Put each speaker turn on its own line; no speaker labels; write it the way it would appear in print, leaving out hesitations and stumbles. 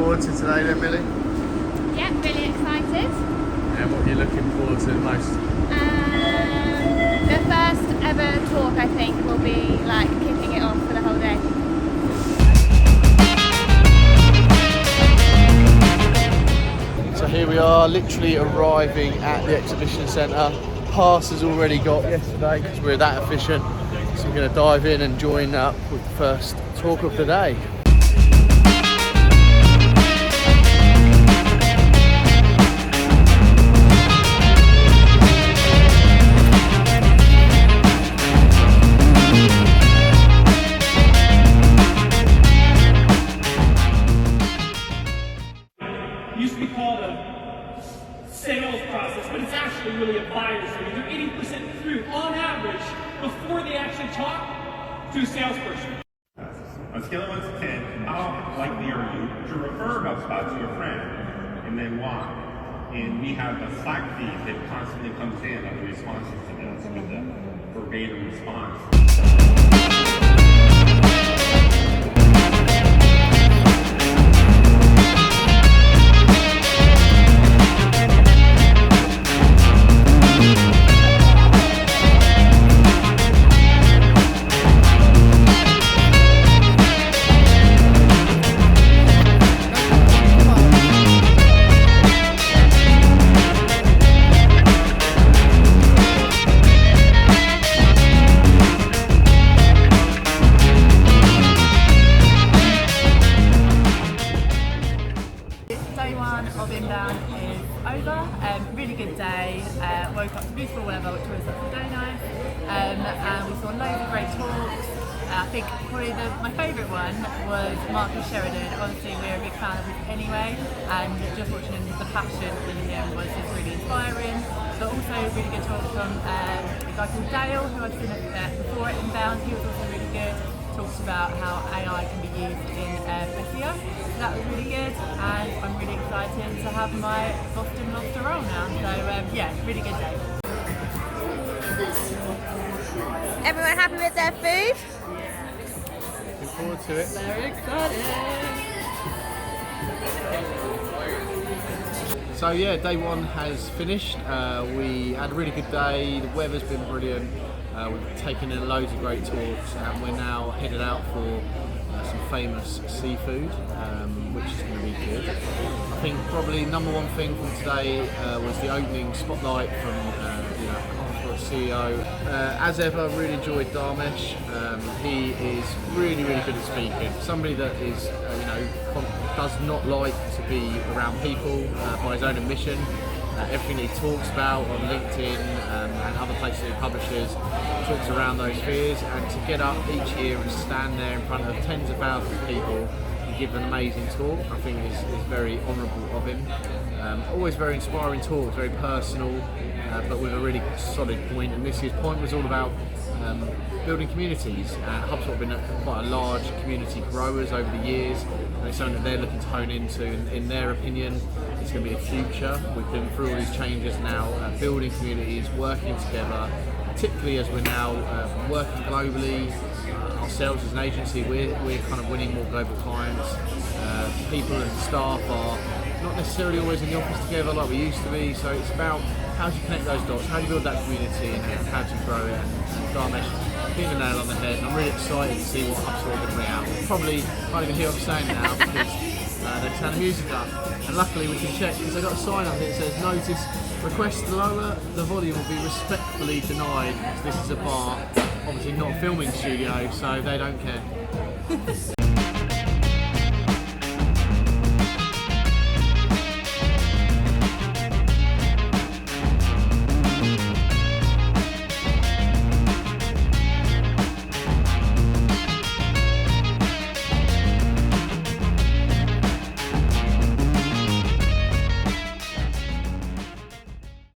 forward to today then, Millie?
Yeah, really excited.
And what are you looking forward to the most?
The first ever talk, I think, will be like kicking it off for the whole day.
So here we are, literally arriving at the exhibition centre. Pass has already got yesterday because we're that efficient. So we're going to dive in and join up with the first talk of the day.
Used to be called a sales process, but it's actually really a buyer's journey. They're 80% through, on average, before they actually talk to a salesperson.
On a scale of 1 to 10, how likely are you to refer HubSpot to a friend? And then why? And we have a Slack feed that constantly comes in of the responses to this with the verbatim response.
Day one of inbound is over. Really good day. Woke up to beautiful weather, which was very nice. And we saw loads of great talks. I think probably my favourite one was Sheridan. Honestly, we're a big fan of him anyway, and just watching the passion in him was just really inspiring. But also a really good talk from a guy called Dale, who I've seen before at Inbound. He was also really good. Talks about how AI can be used in SEO. So that was really good, and I'm really excited to have my Boston lobster roll now. So yeah, really good day.
Everyone happy with their food?
Looking forward to it.
Very excited.
So yeah, day one has finished. We had a really good day. The weather's been brilliant. We've taken in loads of great talks, and we're now headed out for some famous seafood, which is going to be good. I think probably number one thing from today was the opening spotlight from HubSpot CEO. As ever, really enjoyed Dharmesh. He is really good at speaking. Somebody that is does not like to be around people by his own admission. Everything he talks about on LinkedIn and other places he publishes talks around those fears, and to get up each year and stand there in front of tens of thousands of people and give an amazing talk, I think is very honourable of him. Always very inspiring talks, very personal, but with a really solid point. And this year's point was all about building communities. HubSpot have been quite a large community growers over the years, and it's something that they're looking to hone into. In their opinion, it's going to be a future. We've been through all these changes now, building communities, working together, particularly as we're now working globally. Ourselves as an agency, we're kind of winning more global clients. People and staff are not necessarily always in the office together like we used to be, so it's about how do you connect those dots, how do you build that community, and how do you grow it. And Dharmesh hit the nail on the head, and I'm really excited to see what HubSpot are going to bring out. Probably can't even hear what I'm saying now because they've turned the music up, and luckily we can check because they've got a sign up here that says notice requests to lower the volume will be respectfully denied. This is a bar, obviously not a filming studio, so they don't care.